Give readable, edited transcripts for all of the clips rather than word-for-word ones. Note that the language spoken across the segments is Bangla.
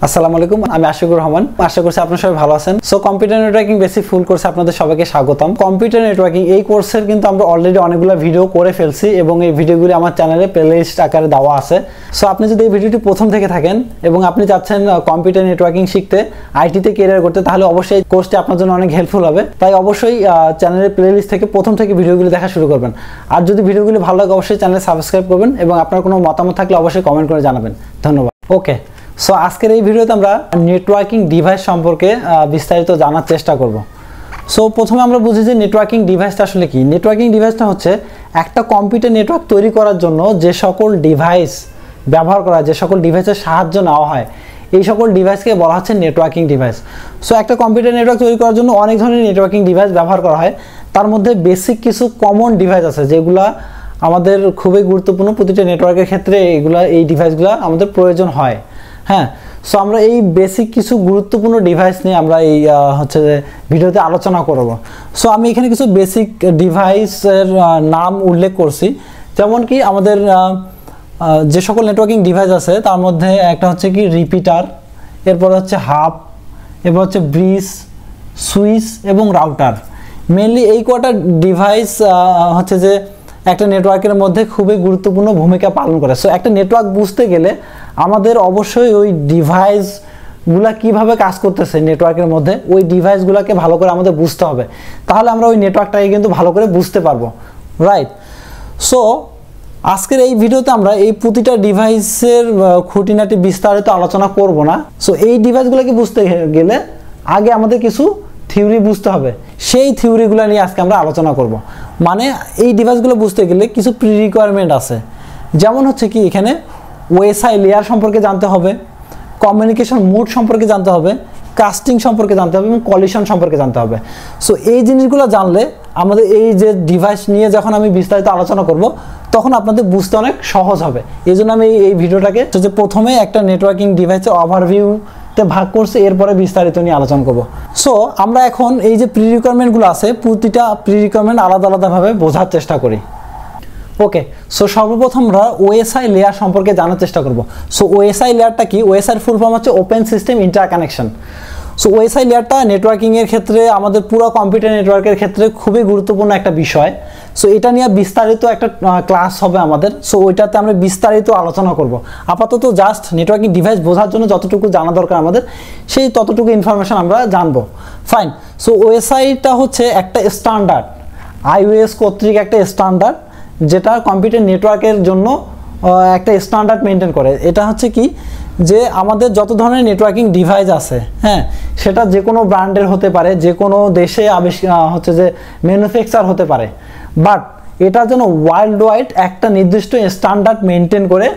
আসসালামু আলাইকুম, আমি আশিকুর রহমান। আশা করছি আপনারা সবাই ভালো আছেন। সো কম্পিউটার নেটওয়ার্কিং বেসিক ফুল কোর্সে আপনাদের সবাইকে স্বাগতম। কম্পিউটার নেটওয়ার্কিং এই কোর্সের কিন্তু আমরা অলরেডি অনেকগুলো ভিডিও করে ফেলছি এবং এই ভিডিওগুলি আমার চ্যানেলে প্লেলিস্ট আকারে দেওয়া আছে। সো আপনি যদি এই ভিডিওটি প্রথম থেকে থাকেন এবং আপনি চাচ্ছেন কম্পিউটার নেটওয়ার্কিং শিখতে, আইটিতে ক্যারিয়ার করতে, তাহলে অবশ্যই এই কোর্সটি আপনার জন্য অনেক হেল্পফুল হবে। তাই অবশ্যই চ্যানেলের প্লেলিস্ট থেকে প্রথম থেকে ভিডিওগুলি দেখা শুরু করবেন। আর যদি ভিডিওগুলি ভালো লাগে অবশ্যই চ্যানেল সাবস্ক্রাইব করবেন এবং আপনার কোনো মতামত থাকলে অবশ্যই কমেন্ট করে জানাবেন। ধন্যবাদ। ওকে, সো আজকের এই ভিডিওতে আমরা নেটওয়ার্কিং ডিভাইস সম্পর্কে বিস্তারিত জানার চেষ্টা করব। সো প্রথমে আমরা বুঝি যে নেটওয়ার্কিং ডিভাইসটা আসলে কি। নেটওয়ার্কিং ডিভাইসটা হচ্ছে একটা কম্পিউটার নেটওয়ার্ক তৈরি করার জন্য যে সকল ডিভাইস ব্যবহার করা, যে সকল ডিভাইসের সাহায্য নেওয়া হয়, এই সকল ডিভাইসকে বলা হচ্ছে নেটওয়ার্কিং ডিভাইস। সো একটা কম্পিউটার নেটওয়ার্ক তৈরি করার জন্য অনেক ধরনের নেটওয়ার্কিং ডিভাইস ব্যবহার করা হয়। তার মধ্যে বেসিক কিছু কমন ডিভাইস আছে যেগুলা আমাদের খুবই গুরুত্বপূর্ণ। প্রতিটা নেটওয়ার্কের ক্ষেত্রে এই ডিভাইসগুলো আমাদের প্রয়োজন হয়। হ্যাঁ, সো আমরা এই বেসিক কিছু গুরুত্বপূর্ণ ডিভাইস নিয়ে আমরা এই ভিডিওতে আলোচনা করব। সো আমি এখানে কিছু বেসিক ডিভাইসের নাম উল্লেখ করছি, যেমন কি আমাদের যে সকল নেটওয়ার্কিং ডিভাইস আছে তার মধ্যে একটা হচ্ছে কি রিপিটার, এরপর হচ্ছে হাব, এরপর হচ্ছে ব্রিজ, সুইচ এবং রাউটার। মেনলি এই কটা ডিভাইস হচ্ছে যে একটা নেটওয়ার্কের মধ্যে খুবই গুরুত্বপূর্ণ ভূমিকা পালন করে। সো একটা নেটওয়ার্ক বুঝতে গেলে আমাদের অবশ্যই ওই ডিভাইসগুলা কিভাবে কাজ করতেছে নেটওয়ার্কের মধ্যে, ওই ডিভাইসগুলোকে ভালো করে আমাদের বুঝতে হবে, তাহলে আমরা ওই নেটওয়ার্কটাকে কিন্তু ভালো করে বুঝতে পারবো, রাইট? সো আজকের এই ভিডিওতে আমরা এই প্রতিটা ডিভাইসের খুঁটিনাটি বিস্তারিত আলোচনা করব না। সো এই ডিভাইসগুলোকে বুঝতে গেলে আগে আমাদের কিছু থিওরি বুঝতে হবে, সেই থিওরিগুলো নিয়ে আজকে আমরা আলোচনা করব। মানে এই ডিভাইসগুলো বুঝতে গেলে কিছু প্রি রিকোয়ারমেন্ট আছে, যেমন হচ্ছে কি এখানে ওএসআই লেয়ার সম্পর্কে জানতে হবে, কমিউনিকেশন মোড সম্পর্কে জানতে হবে, কাস্টিং সম্পর্কে জানতে হবে এবং কলিশন সম্পর্কে জানতে হবে। সো এই জিনিসগুলো জানলে আমাদের এই যে ডিভাইস নিয়ে যখন আমি বিস্তারিত আলোচনা করব তখন আপনাদের বুঝতে অনেক সহজ হবে। এই জন্য আমি এই ভিডিওটাকে যে প্রথমে একটা নেটওয়ার্কিং ডিভাইসের ওভারভিউতে ভাগ করছি, এরপরে বিস্তারিত নিয়ে আলোচনা করব। সো আমরা এখন এই যে প্রি রিকোয়ারমেন্টগুলো আছে, প্রতিটা প্রি রিকোয়ারমেন্ট আলাদা আলাদাভাবে বোঝার চেষ্টা করি। ওকে, সো সর্বপ্রথম আমরা ওএসআই লেয়ার সম্পর্কে জানার চেষ্টা করব। সো ওএসআই লেয়ারটা কি? ওএসআই ফুল ফর্ম হচ্ছে open system interconnection. So OSI লেয়ারটা নেটওয়ার্কিংয়ের ক্ষেত্রে, আমাদের পুরো কম্পিউটার নেটওয়ার্কের ক্ষেত্রে খুবই গুরুত্বপূর্ণ একটা বিষয়। সো এটা নিয়ে বিস্তারিত একটা ক্লাস হবে আমাদের। সো ওইটাতে আমরা বিস্তারিত আলোচনা করব। আপাতত জাস্ট নেটওয়ার্কিং ডিভাইস বোঝার জন্য যতটুকু জানা দরকার আমাদের, সেই ততটুকু ইনফরমেশন আমরা জানবো। ফাইন। সো ওএসআইটা হচ্ছে একটা স্ট্যান্ডার্ড, আইওএস কর্তৃক একটা স্ট্যান্ডার্ড, যেটা কম্পিউটার নেটওয়ার্কের জন্য একটা স্ট্যান্ডার্ড মেনটেন করে। এটা হচ্ছে কি যে আমাদের যত ধরনের নেটওয়ার্কিং ডিভাইস আছে, হ্যাঁ, সেটা যে কোনো ব্র্যান্ডের হতে পারে, যে কোনো দেশে হচ্ছে যে ম্যানুফ্যাকচার হতে পারে, বাট এটা যেন ওয়ার্ল্ড ওয়াইড একটা নির্দিষ্ট স্ট্যান্ডার্ড মেনটেন করে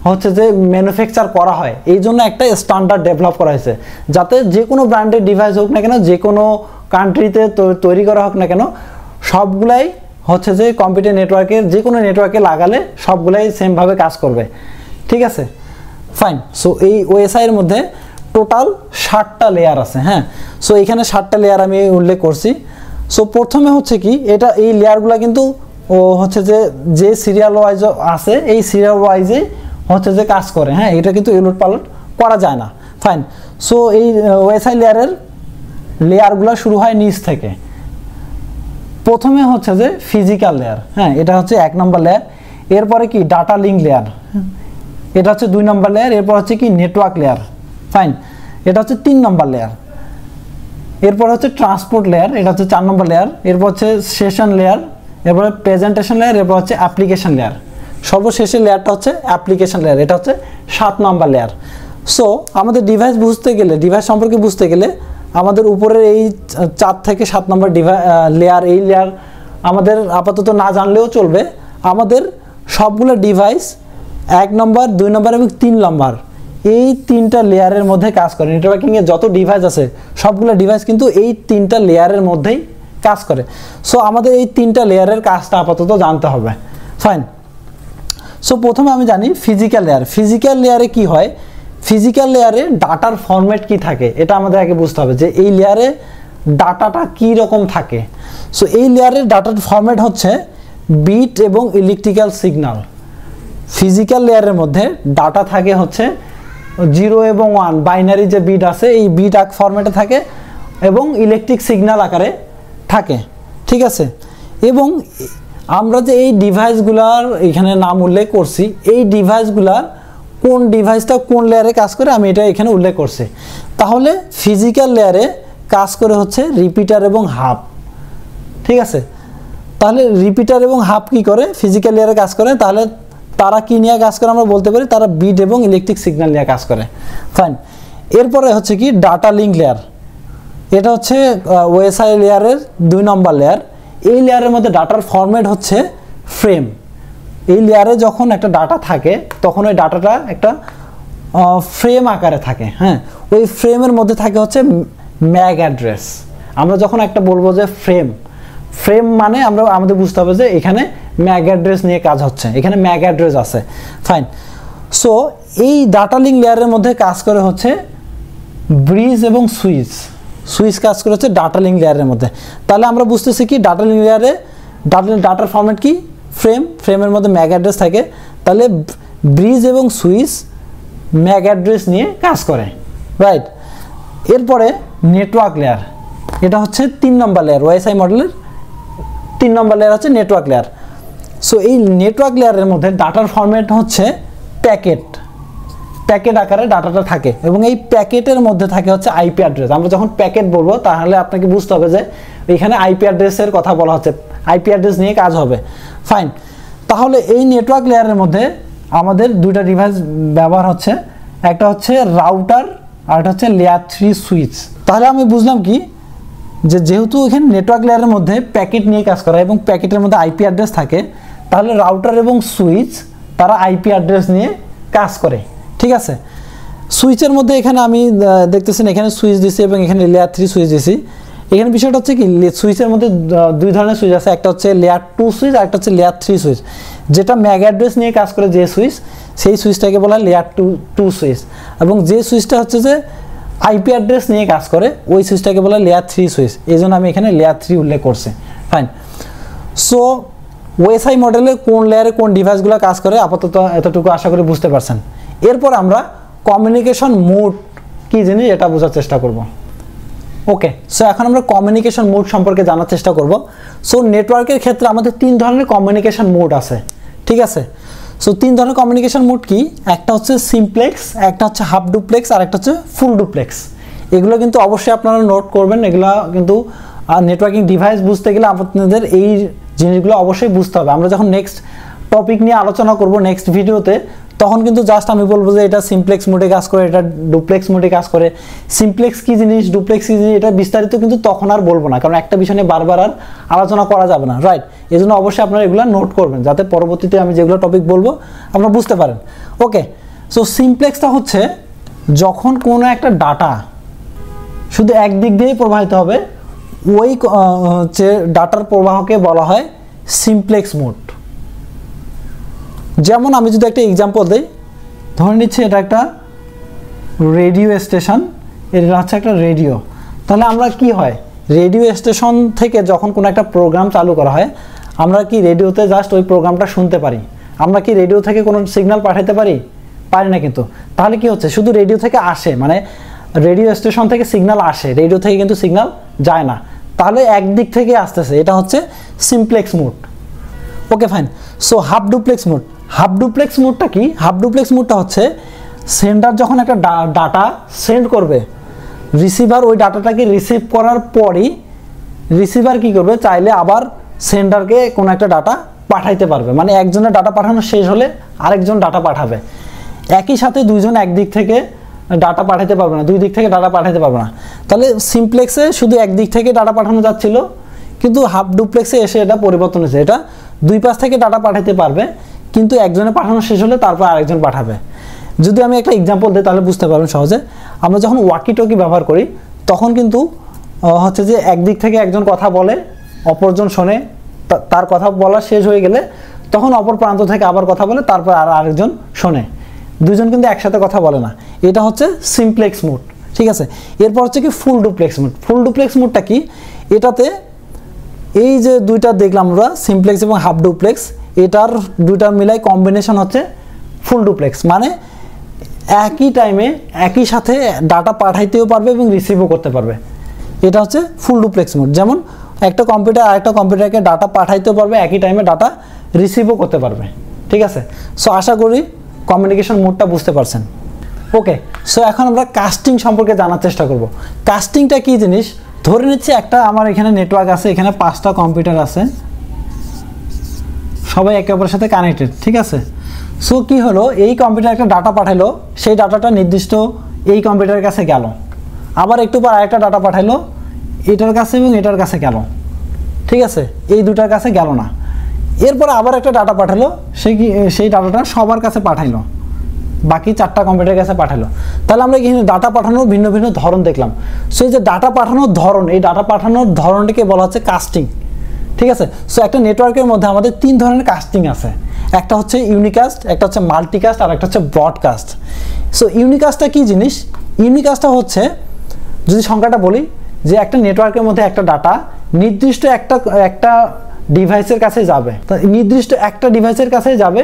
হচ্ছে যে ম্যানুফ্যাকচার করা হয়। এই জন্য একটা স্ট্যান্ডার্ড ডেভেলপ করা হয়েছে, যাতে যে কোনো ব্র্যান্ডের ডিভাইস হোক না কেন, যে কোনো কান্ট্রিতে তৈরি করা হোক না কেন, সবগুলাই হচ্ছে যে কম্পিউটার নেটওয়ার্কের যে কোনো নেটওয়ার্কে লাগালে সবগুলাই সেমভাবে কাজ করবে, ঠিক আছে? ফাইন। সো এই ওএসআই এর মধ্যে টোটাল 60টা লেয়ার আছে। হ্যাঁ, সো এখানে 60টা লেয়ার আমি উল্লেখ করছি। সো প্রথমে হচ্ছে কি, এটা এই লেয়ারগুলো কিন্তু হচ্ছে যে সিরিয়াল ওয়াইজ আছে, এই সিরিয়াল ওয়াইজে হচ্ছে যে কাজ করে। হ্যাঁ, এটা কিন্তু উলট পালট করা যায় না। ফাইন। সো এই ওএসআই লেয়ারগুলো শুরু হয় নিচ থেকে। প্রথমে হচ্ছে যে ফিজিক্যাল লেয়ার, হ্যাঁ, এটা হচ্ছে 1 নম্বর লেয়ার। এরপরে কি ডাটা লিঙ্ক লেয়ার, এটা হচ্ছে 2 নম্বর লেয়ার। এরপর হচ্ছে কি নেটওয়ার্ক লেয়ার। ফাইন, এটা হচ্ছে 3 নম্বর লেয়ার। এরপর হচ্ছে ট্রান্সপোর্ট লেয়ার, এটা হচ্ছে 4 নম্বর লেয়ার। এরপর হচ্ছে সেশন লেয়ার, এরপরে প্রেজেন্টেশন লেয়ার, এরপর হচ্ছে অ্যাপ্লিকেশন লেয়ার। সর্বশেষের লেয়ারটা হচ্ছে অ্যাপ্লিকেশন লেয়ার, এটা হচ্ছে 7 নম্বর লেয়ার। সো আমাদের ডিভাইস বুঝতে গেলে, ডিভাইস সম্পর্কে বুঝতে গেলে আমাদের উপরের এই 4 থেকে 7 নম্বর লেয়ার, এই লেয়ার আমাদের আপাতত না জানলেও চলবে। আমাদের সবগুলো ডিভাইস 1 নম্বর, 2 নম্বর এবং 3 নম্বর, এই 3টা লেয়ারের মধ্যে কাজ করে। নেটওয়ার্কিংয়ে যত ডিভাইস আছে সবগুলো ডিভাইস কিন্তু এই 3টা লেয়ারের মধ্যেই কাজ করে। সো আমাদের এই 3টা লেয়ারের কাজটা আপাতত জানতে হবে। ফাইন। সো প্রথমে আমি জানি ফিজিক্যাল লেয়ার। ফিজিক্যাল লেয়ারে কি হয়, ফিজিক্যাল লেয়ারে ডাটার ফরম্যাট কি থাকে এটা আমাদের আগে বুঝতে হবে, যে এই লেয়ারে ডাটাটা কি রকম থাকে। সো এই লেয়ারের ডাটার ফরম্যাট হচ্ছে বিট এবং ইলেকট্রিক্যাল সিগন্যাল। ফিজিক্যাল লেয়ারের মধ্যে ডাটা থাকে হচ্ছে 0 এবং 1 বাইনারি যে বিট আছে এই বিট ফরম্যাটে থাকে এবং ইলেকট্রিক সিগন্যাল আকারে থাকে, ঠিক আছে। এবং আমরা যে এই ডিভাইসগুলার এখানে নাম উল্লেখ করছি, এই ডিভাইসগুলার কোন ডিভাইসটা কোন লেয়ারে কাজ করে আমি এটা এখানে উল্লেখ করছি। তাহলে ফিজিক্যাল লেয়ারে কাজ করে হচ্ছে রিপিটার এবং হাব, ঠিক আছে। তাহলে রিপিটার এবং হাব কি করে, ফিজিক্যাল লেয়ারে কাজ করে। তাহলে তারা কি নিয়ে কাজ করে আমরা বলতে পারি, তারা বিট এবং ইলেকট্রিক সিগন্যাল নিয়ে কাজ করে, ফাইন। এরপরে হচ্ছে কি ডাটা লিঙ্ক লেয়ার, এটা হচ্ছে ওএসআই লেয়ারের 2 নম্বর লেয়ার। এই লেয়ারের মধ্যে ডাটার ফরম্যাট হচ্ছে ফ্রেম। এই লেয়ারে যখন একটা ডাটা থাকে তখন ওই ডাটাটা একটা ফ্রেম আকারে থাকে, হ্যাঁ। ওই ফ্রেমের মধ্যে থাকে হচ্ছে ম্যাক অ্যাড্রেস। আমরা যখন একটা বলবো যে ফ্রেম মানে আমরা আমাদের বুঝতে হবে যে এখানে ম্যাক অ্যাড্রেস নিয়ে কাজ হচ্ছে, এখানে ম্যাক অ্যাড্রেস আছে, ফাইন। সো এই ডাটা লিঙ্ক লেয়ারের মধ্যে কাজ করে হচ্ছে ব্রিজ এবং সুইচ কাজ করে হচ্ছে ডাটা লিঙ্ক লেয়ারের মধ্যে। তাহলে আমরা বুঝতেছি কি ডাটা লিঙ্ক লেয়ারে ডাটার ফরম্যাট কি ফ্রেমের মধ্যে ম্যাক অ্যাড্রেস থাকে। তাহলে ব্রিজ এবং সুইচ ম্যাক অ্যাড্রেস নিয়ে কাজ করে, রাইট। এরপরে নেটওয়ার্ক লেয়ার, এটা হচ্ছে 3 নম্বর লেয়ার, ওএসআই মডেলের 3 নম্বর লেয়ার হচ্ছে নেটওয়ার্ক লেয়ার। সো এই নেটওয়ার্ক লেয়ারের মধ্যে ডাটার ফরম্যাট হচ্ছে প্যাকেট আকারে ডাটাটা থাকে এবং এই প্যাকেটের মধ্যে থাকে হচ্ছে আইপি অ্যাড্রেস। আমরা যখন প্যাকেট বলবো তাহলে আপনাকে বুঝতে হবে যে এখানে আইপি অ্যাড্রেসের কথা বলা হচ্ছে, আইপি অ্যাড্রেস নিয়ে কাজ হবে, ফাইন। তাহলে এই নেটওয়ার্ক লেয়ারের মধ্যে আমাদের 2টা ডিভাইস ব্যবহার হচ্ছে, একটা হচ্ছে রাউটার আর একটা হচ্ছে লেয়ার 3 সুইচ। তাহলে আমি বুঝলাম কি যে যেহেতু এখানে নেটওয়ার্ক লেয়ারের মধ্যে প্যাকেট নিয়ে কাজ করা এবং প্যাকেটের মধ্যে আইপি অ্যাড্রেস থাকে, তাহলে রাউটার এবং সুইচ তারা আইপি অ্যাড্রেস নিয়ে কাজ করে, ঠিক আছে। সুইচের মধ্যে এখানে আমি দেখতেছেন এখানে সুইচ দিছি এবং এখানে লেয়ার 3 সুইচ দিছি। এখানে বিষয়টা হচ্ছে কি সুইচের মধ্যে 2 ধরনের সুইচ আছে, একটা হচ্ছে লেয়ার 2 সুইচ আর একটা হচ্ছে লেয়ার 3 সুইচ। যেটা ম্যাক অ্যাড্রেস নিয়ে কাজ করে যে সুইচ, সেই সুইচটাকে বলা হয় লেয়ার 2 সুইচ, এবং যে সুইচটা হচ্ছে যে আইপি অ্যাড্রেস নিয়ে কাজ করে ওই সুইচটাকে বলা হয় লেয়ার 3 সুইচ। এই জন্য আমি এখানে লেয়ার 3 উল্লেখ করছি, ফাইন। সো ওএসআই মডেলে কোন লেয়ারে কোন ডিভাইসগুলো কাজ করে আপাতত এতটুকু আশা করি বুঝতে পারছেন। এরপর আমরা কমিউনিকেশন মোড কি জিনিস এটা বোঝার চেষ্টা করব। ওকে, সো এখন আমরা কমিউনিকেশন মোড সম্পর্কে জানার চেষ্টা করব। সো নেটওয়ার্কের ক্ষেত্রে আমাদের 3 ধরনের কমিউনিকেশন মোড আছে, ঠিক আছে। সো 3 ধরনের কমিউনিকেশন মোড কি, একটা হচ্ছে সিমপ্লেক্স, একটা হচ্ছে হাফ ডুপ্লেক্স আর একটা হচ্ছে ফুল ডুপ্লেক্স। এগুলো কিন্তু অবশ্যই আপনারা নোট করবেন, এগুলো কিন্তু নেটওয়ার্কিং ডিভাইস বুঝতে গেলে আপনাদের এই জিনিসগুলো অবশ্যই বুঝতে হবে। আমরা যখন নেক্সট টপিক নিয়ে আলোচনা করব নেক্সট ভিডিওতে, তখন কিন্তু জাস্ট আমি বলবো যে এটা সিমপ্লেক্স মোডে কাজ করে, এটা ডুপ্লেক্স মোডে কাজ করে। সিমপ্লেক্স কি জিনিস, ডুপ্লেক্স কি জিনিস, এটা বিস্তারিত কিন্তু তখন আর বলবো না, কারণ একটা বিষয় নিয়ে বারবার আর আলোচনা করা যাবে না, রাইট। এই জন্য অবশ্যই আপনারা এগুলো নোট করবেন যাতে পরবর্তীতে আমি যেগুলো টপিক বলবো আপনারা বুঝতে পারেন। ওকে, সো সিমপ্লেক্সটা হচ্ছে যখন কোনো একটা ডাটা শুধু একদিক দিয়েই প্রবাহিত হবে, ওই যে ডাটার প্রবাহকে বলা হয় সিমপ্লেক্স মোড। যেমন আমি যদি একটা এক্সাম্পল দিই, ধরে নিচ্ছি এটা একটা রেডিও স্টেশন, এটা হচ্ছে একটা রেডিও। তাহলে আমরা কি হয়, রেডিও স্টেশন থেকে যখন কোনো একটা প্রোগ্রাম চালু করা হয়, আমরা কি রেডিওতে জাস্ট ওই প্রোগ্রামটা শুনতে পারি। আমরা কি রেডিও থেকে কোনো সিগন্যাল পাঠাতে পারি না কিন্তু। তাহলে কি হচ্ছে, শুধু রেডিও থেকে আসে, মানে রেডিও স্টেশন থেকে সিগন্যাল আসে, রেডিও থেকে কিন্তু সিগন্যাল যায় না। তাহলে একদিক থেকে আসতেছে, এটা হচ্ছে simplex mode. Okay, fine. So half duplex mode, half duplex মোডটা কি, হাফ ডুপ্লেক্স মোডটা হচ্ছে সেন্ডার যখন একটা ডাটা সেন্ড করবে, রিসিভার ওই ডাটাটাকে রিসিভ করার পরই রিসিভার কি করবে, চাইলে আবার সেন্ডারকে কোনো একটা ডাটা পাঠাইতে পারবে। মানে একজনের ডাটা পাঠানো শেষ হলে আরেকজন ডাটা পাঠাবে। একই সাথে দুইজন একদিক থেকে ডাটা পাঠাতে পারবে না, দুই দিক থেকে ডাটা পাঠাতে পারবে না। তাহলে সিমপ্লেক্সে শুধু একদিক থেকে ডাটা পাঠানো যাচ্ছিল, কিন্তু হাফ ডুপ্লেক্সে এসে এটা পরিবর্তন হয়েছে, এটা দুই পাশ থেকে ডাটা পাঠাতে পারবে, কিন্তু একজনে পাঠানো শেষ হলে তারপর আরেকজন পাঠাবে। যদি আমি একটা এক্সাম্পল দিই তাহলে বুঝতে পারবেন সহজে। আমরা যখন ওয়াকি টকি ব্যবহার করি তখন কিন্তু হচ্ছে যে একদিক থেকে একজন কথা বলে, অপরজন শোনে, তার কথা বলা শেষ হয়ে গেলে তখন অপর প্রান্ত থেকে আবার কথা বলে, তারপর আরেকজন শোনে, দুজন কিন্তু একসাথে কথা বলে না। এটা হচ্ছে সিমপ্লেক্স মোড, ঠিক আছে। এরপর হচ্ছে কি full duplex mode. Full duplex মোডটা কি, এটাতে এই যে দুইটা দেখলাম আমরা সিমপ্লেক্স এবং হাফ ডুপ্লেক্স, এটার দুইটার মিলাই কম্বিনেশন হচ্ছে ফুল ডুপ্লেক্স। মানে একই টাইমে একই সাথে ডাটা পাঠাইতেও পারবে এবং রিসিভও করতে পারবে। এটা হচ্ছে ফুল ডুপ্লেক্স মোড। যেমন একটা কম্পিউটার আরেকটা কম্পিউটারকে ডাটা পাঠাইতেও পারবে, একই টাইমে ডাটা রিসিভও করতে পারবে। ঠিক আছে, সো আশা করি কমিউনিকেশন মোডটা বুঝতে পারছেন। ওকে, সো এখন আমরা কাস্টিং সম্পর্কে জানার চেষ্টা করব। কাস্টিংটা কি জিনিস? ধরে নিচ্ছি একটা আমার এখানে নেটওয়ার্ক আছে, এখানে 5টা কম্পিউটার আছে, সবাই একে অপরের সাথে কানেক্টেড। ঠিক আছে, সো কি হলো, এই কম্পিউটার একটা ডাটা পাঠাইলো, সেই ডাটাটা নির্দিষ্ট এই কম্পিউটারের কাছে গেল, আবার একটু পর আরেকটা ডাটা পাঠাইলো এটার কাছে এবং এটার কাছে গেল। ঠিক আছে, এই দুটার কাছে গেল না। এরপর আবার একটা ডাটা পাঠালো, সেই ডাটাটা সবার কাছে পাঠাইলো, বাকি 4টা কম্পিউটারের কাছে পাঠালো। তাহলে আমরা এখানে ডাটা পাঠানোর ভিন্ন ভিন্ন ধরন দেখলাম। সো এই যে ডাটা পাঠানোর ধরন, এই ডাটা পাঠানোর ধরনটিকে বলা হচ্ছে কাস্টিং। ঠিক আছে, সো একটা নেটওয়ার্কের মধ্যে আমাদের 3 ধরনের কাস্টিং আছে। একটা হচ্ছে ইউনিকাস্ট, একটা হচ্ছে মাল্টিকাস্ট, আর একটা হচ্ছে ব্রডকাস্ট। সো ইউনিকাস্টটা কি জিনিস? ইউনিকাস্টটা হচ্ছে, যদি সংখ্যাটা বলি, যে একটা নেটওয়ার্কের মধ্যে একটা ডাটা নির্দিষ্ট একটা ডিভাইসের কাছে যাবে, নির্দিষ্ট একটা ডিভাইসের কাছে যাবে,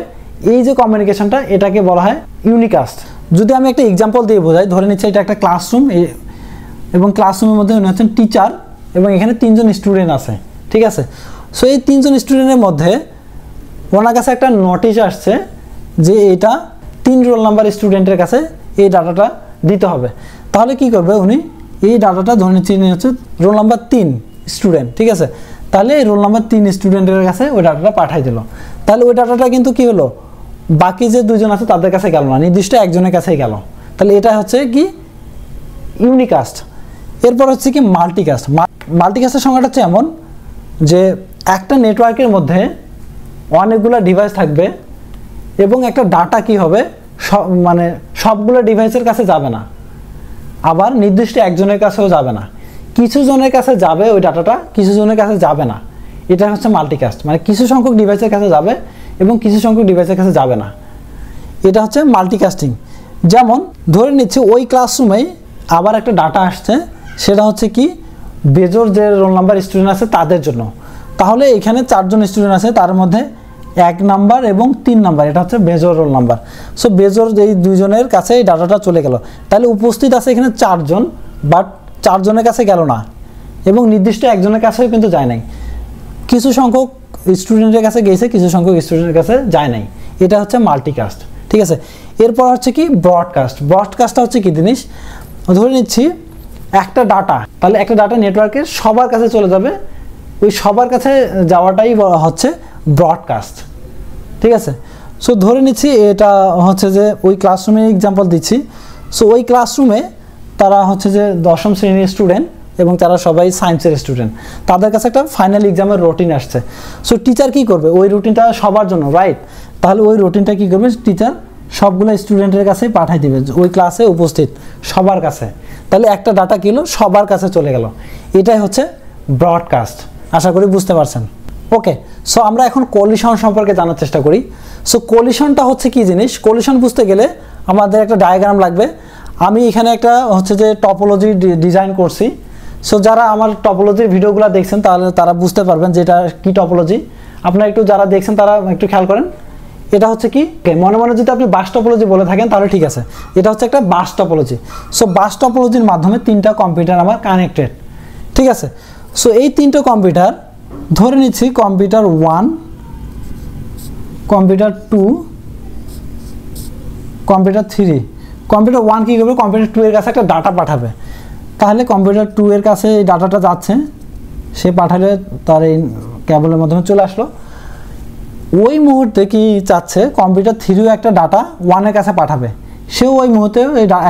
এই যে কমিউনিকেশনটা, এটাকে বলা হয় ইউনিকাস্ট। যদি আমি একটা এক্সাম্পল দিয়ে বোঝাই, ধরে নিচ্ছি এটা একটা ক্লাসরুম, এবং ক্লাসরুমের মধ্যে উনি হচ্ছেন টিচার এবং এখানে 3 জন স্টুডেন্ট আছে। ঠিক আছে, সো এই 3 জন স্টুডেন্টের মধ্যে ওনার কাছে একটা নোটিশ আসছে যে এটা 3 রোল নাম্বার স্টুডেন্টের কাছে এই ডাটাটা দিতে হবে। তাহলে কি করবে উনি? এই ডাটাটা ধরে নিচ্ছি হচ্ছে রোল নাম্বার 3 স্টুডেন্ট। ঠিক আছে, তাহলে এই রোল নাম্বার 3 স্টুডেন্টের কাছে ওই ডাটাটা পাঠাই দিল। তাহলে ওই ডাটাটা কিন্তু কি হলো, বাকি যে 2 জন আছে তাদের কাছে গেল না, নির্দিষ্ট একজনের কাছেই গেল। তাহলে এটা হচ্ছে কি ইউনিকাস্ট। এরপর হচ্ছে কি মাল্টিকাস্ট। মাল্টিকাস্টের সংখ্যাটা হচ্ছে এমন যে একটা নেটওয়ার্কের মধ্যে অনেকগুলো ডিভাইস থাকবে এবং একটা ডাটা কি হবে, মানে সবগুলো ডিভাইসের কাছে যাবে না, আবার নির্দিষ্ট একজনের কাছেও যাবে না, কিছু জনের কাছে যাবে ওই ডাটাটা, কিছু জনের কাছে যাবে না। এটা হচ্ছে মাল্টিকাস্ট, মানে কিছু সংখ্যক ডিভাইসের কাছে যাবে এবং কিছু সংখ্যক ডিভাইসের কাছে যাবে না। এটা হচ্ছে মাল্টিকাস্টিং। যেমন ধরে নিচ্ছি ওই ক্লাসরুমেই আবার একটা ডাটা আসছে, সেটা হচ্ছে কি বেজোর যে রোল নাম্বার স্টুডেন্ট আছে তাদের জন্য। তাহলে এখানে 4 জন স্টুডেন্ট আছে, তার মধ্যে 1 নাম্বার এবং 3 নাম্বার, এটা হচ্ছে বেজোর রোল নাম্বার। সো বেজোর এই 2 জনের কাছে এই ডাটাটা চলে গেল। তাহলে উপস্থিত আছে এখানে 4 জন, বাট 4 জনের কাছে গেল না এবং নির্দিষ্ট একজনের কাছেও কিন্তু যায় নাই, কিছু সংখ্যক স্টুডেন্টের কাছে গেছে, কিছু সংখ্যক স্টুডেন্টের কাছে যায় নাই। এটা হচ্ছে মাল্টিকাস্ট। ঠিক আছে, এরপর হচ্ছে কি ব্রডকাস্ট। ব্রডকাস্টটা হচ্ছে কি জিনিস? ধরে নিচ্ছি একটা ডাটা, তাহলে একটা ডাটা নেটওয়ার্কের সবার কাছে চলে যাবে, ওই সবার কাছে যাওয়াটাই হচ্ছে ব্রডকাস্ট। ঠিক আছে, সো ধরে নিচ্ছি এটা হচ্ছে যে ওই ক্লাসরুমে এক্সাম্পল দিচ্ছি। সো ওই ক্লাসরুমে তারা হচ্ছে যে 10ম শ্রেণীর স্টুডেন্ট এবং তারা সবাই সায়েন্সের স্টুডেন্ট, তাদের কাছে একটা ফাইনাল এক্সামের রুটিন আসছে। সো টিচার কি করবে? ওই রুটিনটা সবার জন্য, রাইট? তাহলে ওই রুটিনটা কি করবে? টিচার সবগুলো স্টুডেন্টের কাছে পাঠিয়ে দিবে, ওই ক্লাসে উপস্থিত সবার কাছে। তাহলে একটা ডাটা কি হলো, সবার কাছে চলে গেল। এটাই হচ্ছে ব্রডকাস্ট। আশা করি বুঝতে পারছেন। ওকে, সো আমরা এখন কলিশন সম্পর্কে জানার চেষ্টা করি। সো কলিশনটা হচ্ছে কি জিনিস? কলিশন বুঝতে গেলে আমাদের একটা ডায়াগ্রাম লাগবে। আমি এখানে একটা হচ্ছে যে টপোলজি ডিজাইন করছি। সো যারা আমার টপোলজির ভিডিওগুলো দেখছেন তাহলে তারা বুঝতে পারবেন যে এটা কি টপোলজি। আপনারা একটু যারা দেখছেন তারা একটু খেয়াল করেন। এটা হচ্ছে কি, মনে মনে যদি আপনি বাস টপোলজি বলে থাকেন তাহলে ঠিক আছে, এটা হচ্ছে একটা বাস টপোলজি। সো বাস টপোলজির মাধ্যমে 3টা কম্পিউটার আমার কানেক্টেড। ঠিক আছে, সো এই 3টা কম্পিউটার ধরে নিচ্ছি কম্পিউটার 1, কম্পিউটার 2, কম্পিউটার 3। কম্পিউটার 1 কী করবে? কম্পিউটার 2 এর কাছে একটা ডাটা পাঠাবে। তাহলে কম্পিউটার 2 এর কাছে এই ডাটাটা যাচ্ছে, সে পাঠালে তার এই কেবলের মাধ্যমে চলে আসলো। ওই মুহূর্তে কি চাচ্ছে, কম্পিউটার 3ও একটা ডাটা 1 এর কাছে পাঠাবে, সেও ওই মুহূর্তে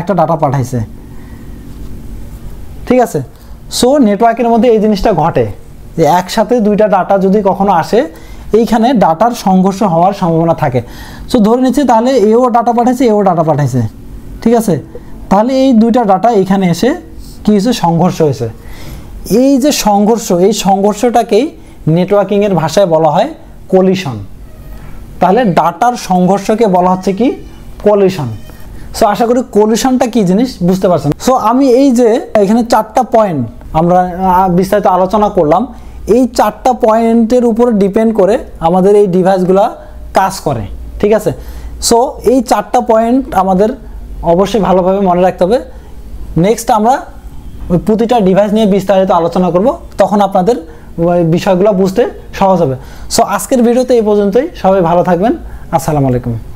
একটা ডাটা পাঠাইছে। ঠিক আছে, সো নেটওয়ার্কের মধ্যে এই জিনিসটা ঘটে যে একসাথে 2টা ডাটা যদি কখনো আসে, এইখানে ডাটার সংঘর্ষ হওয়ার সম্ভাবনা থাকে। সো ধরে নিচ্ছি তাহলে এও ডাটা পাঠাইছে, এও ডাটা পাঠাইছে। ঠিক আছে, তাহলে এই 2টা ডাটা এখানে এসে কি হয়েছে? সংঘর্ষ হয়েছে। এই যে সংঘর্ষ, এই সংঘর্ষটাকেই নেটওয়ার্কিংয়ের ভাষায় বলা হয় কলিশন। তাহলে ডাটার সংঘর্ষকে বলা হচ্ছে কি? কলিশন। সো আশা করি কলিশনটা কি জিনিস বুঝতে পারছেন। সো আমি এই যে এখানে 4টা পয়েন্ট আমরা বিস্তারিত আলোচনা করলাম, এই 4টা পয়েন্টের উপরে ডিপেন্ড করে আমাদের এই ডিভাইসগুলো কাজ করে। ঠিক আছে, সো এই 4টা পয়েন্ট আমাদের অবশ্যই ভালোভাবে মনে রাখতে হবে। নেক্সট আমরা ওই প্রতিটা ডিভাইস নিয়ে বিস্তারিত আলোচনা করব, তখন আপনাদের বিষয়গুলো বুঝতে সহজ হবে। সো আজকের ভিডিওতে এই পর্যন্তই, সবাই ভালো থাকবেন। আসসালামু আলাইকুম।